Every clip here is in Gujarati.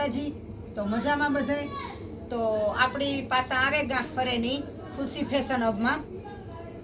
માતાજી। તો મજામાં બધાય। તો આપણી પાસે આવે ગાંઠ ફરેની ખુશી ફેશન હબમાં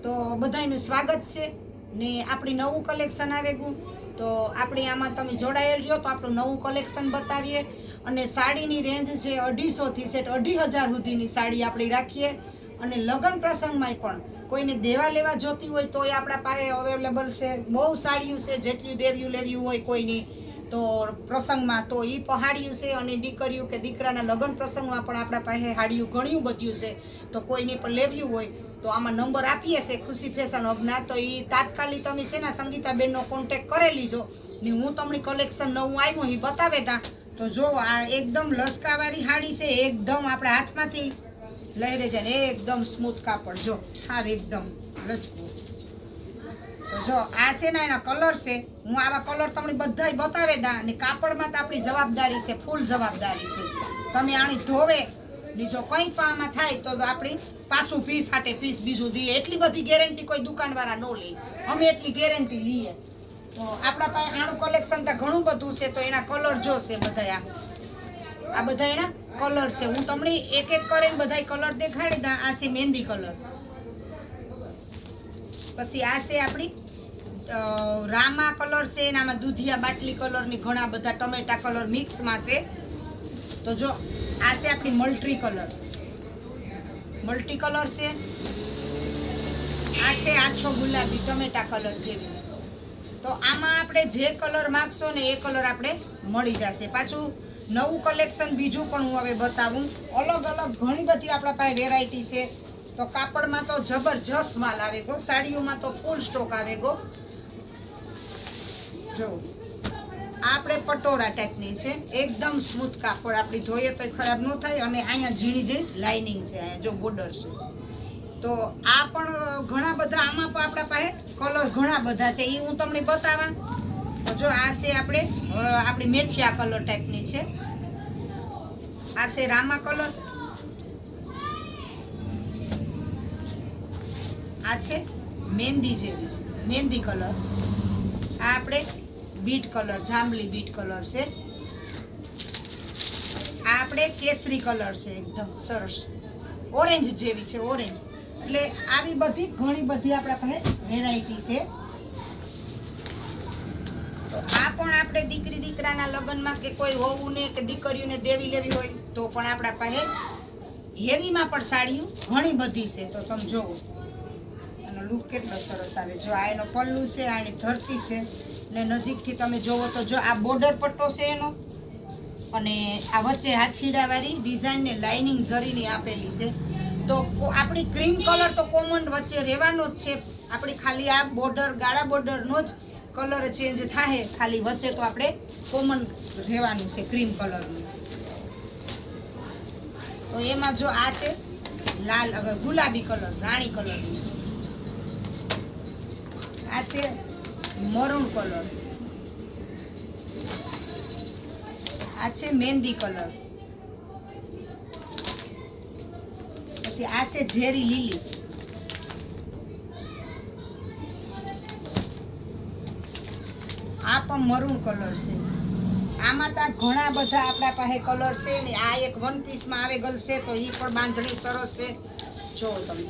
તો બધાયનું સ્વાગત છે ને। આપણી નવું કલેક્શન આવે ગયું તો આપણે આમાં તમે જોડાયેલ રહ્યો તો આપણું નવું કલેક્શન બતાવીએ। અને સાડીની રેન્જ છે 250 થી સેટ 2500 સુધીની સાડી આપણે રાખીએ। અને લગ્ન પ્રસંગમાં પણ કોઈને દેવા લેવા જોતી હોય તો આપણા પાસે અવેલેબલ છે। બહુ સાડીઓ છે, જેટલી દેવ્યું લેવ્યું હોય કોઈની તો પ્રસંગમાં તો એ પહાડિયું છે। અને દીકરીઓ કે દીકરાના લગ્ન પ્રસંગમાં પણ આપણા પાસે હાડિયું ઘણું બધું છે। તો કોઈને પણ લેવ્યું હોય તો આમાં નંબર આપીએ છે ખુશી ફેશન હબના। તો એ તાત્કાલિક તમે છે ને સંગીતાબેનનો કોન્ટેક કરી લીજો ને હું તમને કલેક્શન નવું આવ્યું એ બતાવે તા। તો જો આ એકદમ લસકાવાળી હાડી છે, એકદમ આપણા હાથમાંથી લહેરે જાય ને એકદમ સ્મૂથ કાપડ। જો હા એકદમ લચકું। તો જો આ છે ને એના કલર છે, હું આવા કલર તમને બધાય બતાવે દા। અને કાપડમાં તો આપણી જવાબદારી છે, ફૂલ જવાબદારી છે। તમે આની ધોવે ને જો કંઈ પણ આમાં થાય તો આપણી પાછું પીસ હાટે પીસ બીજું દઈએ। એટલી બધી ગેરંટી કોઈ દુકાનવાળા ન લે, અમે એટલી ગેરંટી લઈએ। તો આપણા પાસે આનું કલેક્શન તો ઘણું બધું છે। તો એના કલર જો છે બધા આ બધા એના કલર છે। હું તમને એક એક કરીને બધા કલર દેખાડી દા। આ છે મહેંદી કલર, પછી આ છે આપણી રામા કલર છે, એનામાં દૂધિયા બાટલી કલરની ઘણા બધા ટમેટા કલર મિક્સમાં છે। તો જો આ છે આપણી મલ્ટી કલર છે। આ છે આછો ગુલાબી ટમેટા કલર જેવી। તો આમાં આપણે જે કલર માગશો ને એ કલર આપણે મળી જશે। પાછું નવું કલેક્શન બીજું પણ હું હવે બતાવું। અલગ અલગ ઘણી બધી આપણા પાસે વેરાયટી છે। તો કાપડમાં તો જબરજસ્ત માલ આવે ગો, સાડીઓમાં તો ફૂલ સ્ટોક આવે ગો। જો આપણે પટોરા ટાઈપની છે, એકદમ સ્મૂથ કાપડ, આપણી ધોઈએ તો ખરાબ ન થાય। અને અહીંયા ઝીણી ઝીણી લાઇનિંગ છે, અહીંયા જો બોર્ડર છે। તો આ પણ ઘણા બધા આમાં પણ આપણા પાસે કલર ઘણા બધા છે, એ હું તમને બતાવા। તો જો આ છે આપણી મેથિયા કલર ટાઈપની છે। આ છે રામા કલર, આ છે મહેંદી જેવી છે, મહેંદી કલર। આ આપણે બીટ કલર, જાંબલી બીટ કલર છે। આ આપણે કેસરી કલર છે, એકદમ સરસ ઓરેન્જ જેવી છે, ઓરેન્જ। એટલે આવી બધી ઘણી બધી આપણા પાસે વેરાયટી છે। તો આ પણ આપણે દીકરી દીકરાના લગ્નમાં કે કોઈ વહુને કે દીકરીઓને દેવી લેવી હોય તો પણ આપણા પાસે હેવીમાં પણ સાડીઓ ઘણી બધી છે। તો તમે જોવો એનો લુક કેટલો સરસ આવે। જો આ એનો પલ્લુ છે, આ એની ધરતી છે ને નજીકથી તમે જોવો તો જો આ બોર્ડર પટ્ટો છે એનો, અને આ વચ્ચે હાથીડાવાળી ડિઝાઇન ને લાઇનિંગ ઝરીની આપેલી છે। તો આપણી ક્રીમ કલર તો કોમન વચ્ચે રહેવાનો જ છે, આપણી ખાલી આ બોર્ડર ગાળા બોર્ડરનો જ કલર ચેન્જ થાય, ખાલી વચ્ચે તો આપણે કોમન રહેવાનું છે ક્રીમ કલરનું। તો એમાં જો આ છે લાલ અગર ગુલાબી કલર, રાણી કલરનું। આ છે મરૂન કલર, આ છે મહેંદી કલર, પછી આ છે ઝેરી લીલી, આ પણ મરૂન કલર છે। આમાં તો ઘણા બધા આપણા પાસે કલર છે ને। આ એક વન પીસમાં આવે ગલ છે, તો એ પણ બાંધણી સરસ છે। જો તમે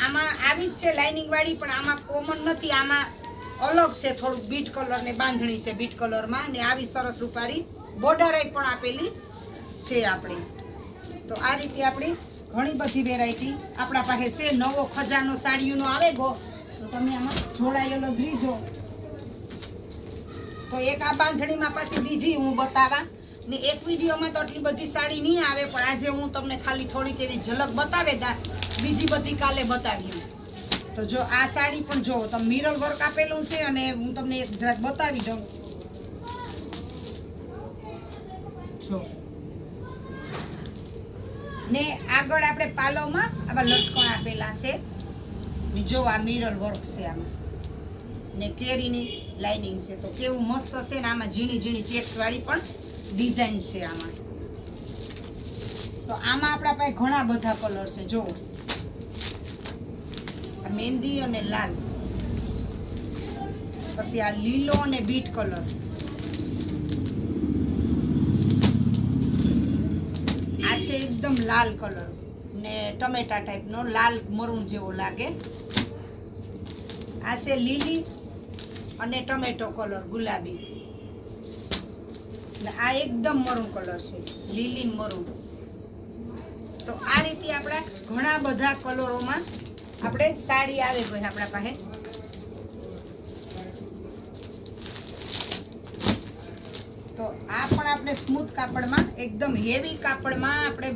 આમાં આવી જ છે લાઇનિંગ વાળી, પણ આમાં કોમન નથી, આમાં અલગ છે થોડુંક બીટ કલર ને બાંધણી છે બીટ કલરમાં, ને આવી સરસ રૂપારી બોર્ડર પણ આપેલી છે આપણી। તો આ રીતે આપણી ઘણી બધી વેરાયટી આપણા પાસે છે। નવો ખજાનો સાડીઓનો આવે ગો તો તમે આમાં જોડાયેલો જ રીજો। તો એક આ બાંધણીમાં પછી બીજી હું બતાવા ને। એક વિડીયોમાં તો આટલી બધી સાડી નહીં આવે, પણ આજે હું તમને ખાલી થોડીક એવી ઝલક બતાવે દા, બીજી બધી કાલે બતાવી। તો જો આ સાડી પણ જો તમે મિરર વર્ક આપેલું છે, અને હું તમને એક જરાક બતાવી દઉં। જો ને આગળ આપણે પાલવમાં આવા લટકણ આપેલા છે, જો આ મિરર વર્ક છે આમાં, ને કેરીની લાઇનિંગ છે। તો કેવું મસ્ત છે ને, આમાં ઝીણી ઝીણી ચેક્સ વાળી પણ ડિઝાઇન છે આમાં। તો આમાં આપણા પાસે ઘણા બધા કલર છે। જો આ મહેંદી અને લાલ, પછી આ લીલો અને બીટ કલર, છે એકદમ લાલ કલર ને ટમેટા ટાઈપનો લાલ મરૂણ જેવો લાગે. આ છે લીલી અને ટમેટો કલર ગુલાબી. આ એકદમ મરૂન કલર છે, લીલી મરૂન. તો આ રીતે આપણા ઘણા બધા કલરોમાં આપણે સાડી આવે ગઈ આપણા પાસે. તો આ પણ આપણે સ્મૂથ કાપડમાં એકદમ હેવી કાપડમાં આપણે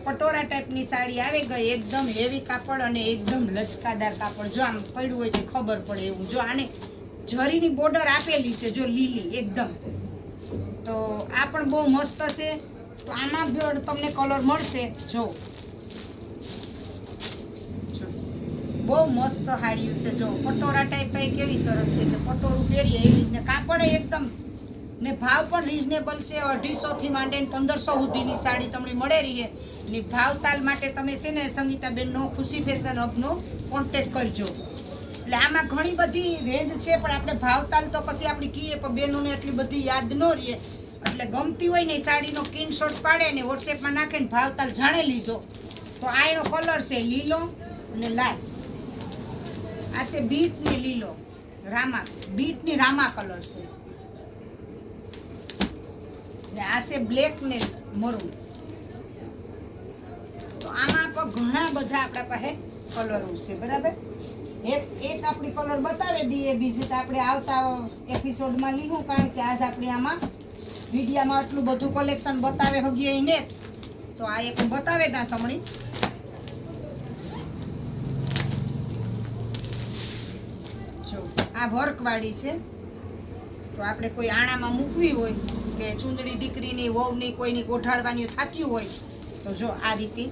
પટોરા ટાઈપની સાડી આવી ગઈ. એકદમ હેવી કાપડ અને એકદમ લચકાદાર કાપડ. જો આમ પડ્યું હોય તો ખબર પડે એવું. જો આને જરીની બોર્ડર આપેલી છે, જો લીલી એકદમ. તો આ પણ બહુ મસ્ત છે. તો આમાં તમને કલર મળશે. જો બહુ મસ્ત હાડિયું છે. જો પટોરા ટાઈપ કેવી સરસ છે કે પટોરું પહેરીએ એવી રીતના. કાપડ એકદમ ને ભાવ પણ રીઝનેબલ છે. 250 થી માંડીને 1500 સુધીની સાડી તમને મળે રહી ને. ભાવતાલ માટે તમે છે ને સંગીતાબેનનો ખુશી ફેશન હબનો કોન્ટેક્ટ કરજો. એટલે આમાં ઘણી બધી રેન્જ છે, પણ આપણે ભાવતાલ તો પછી આપણે કહીએ પણ બેનોને એટલી બધી યાદ ન રહીએ. એટલે ગમતી હોય ને સાડીનો સ્ક્રીનશોટ પાડે ને વોટ્સએપમાં નાખે ને ભાવતાલ જાણે લીધો. તો આ એનો કલર છે લીલો અને લાલ. આ છે બીટ ને લીલો રામા, બીટની રામા કલર છે. ને આ છે બ્લેક ને મરૂન. તો આમાં પણ ઘણા બધા આપણા પાસે કલરો છે, બરાબર. એક આપણી કલર બતાવી દઈએ, બીજી તો આપણે આવતા એપિસોડમાં લીધું, કારણ કે આજ આપણે આમાં વિડીયામાં આટલું બધું કલેક્શન બતાવે હગીએ ને. તો આ એક બતાવે દા તમને. જો આ વર્કવાળી છે. તો આપણે કોઈ આણામાં મૂકવી હોય કે ચૂંદડી દીકરીની વહુની કોઈની ગોઠાડવાની થતી હોય તો જો આ રીતે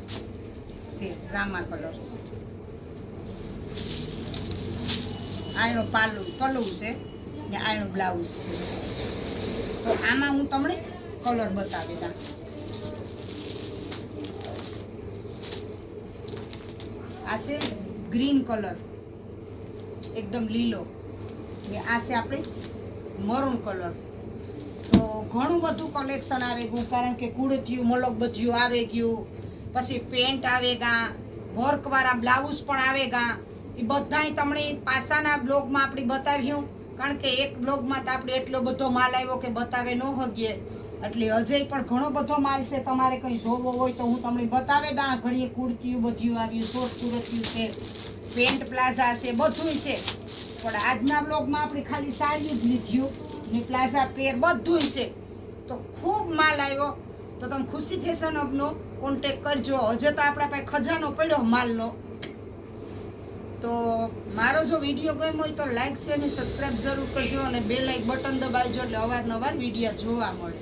છે રામા કલર. આ એનો પલ્લું છે ને આ એનો બ્લાઉઝ છે. તો આમાં હું તમને કલર બતાવી દઉં. આ છે ગ્રીન કલર એકદમ લીલો ને આ છે આપણે મરૂન કલર. તો ઘણું બધું કલેક્શન આવે ગયું, કારણ કે કુર્તીયું મલકબજિયું આવે ગયું, પછી પેન્ટ આવે ગા, વર્કવાળા બ્લાઉઝ પણ આવે ગા. એ બધાય તમને પાસાના બ્લોગમાં આપણે બતાવ્યું, કારણ કે એક બ્લોગમાં તો આપણે એટલો બધો માલ આવ્યો કે બતાવે ન હગીએ. એટલે હજે પણ ઘણો બધો માલ છે. તમારે કંઈ જોવો હોય તો હું તમને બતાવે દા. ઘડીએ કુર્તીયું બધું આવ્યું, શોર્ટ કુર્તીયું છે, પેન્ટ પ્લાઝા છે, બધું છે. પણ આજના બ્લોગમાં આપણે ખાલી સાડી જ લીધું ને પ્લાઝા પેર બધું છે. તો ખૂબ માલ આવ્યો. તો તમે ખુશી ફેશન હબનો કોન્ટેક્ટ કરજો. હજે તો આપણા પાસે ખજાનો પડ્યો માલનો. તો મારો જો વિડીયો ગમ્યો હોય તો લાઈક શેર અને સબસ્ક્રાઈબ જરૂર કરજો અને બે લાઈક બટન દબાવજો એટલે અવારનવાર વિડીયો જોવા મળે.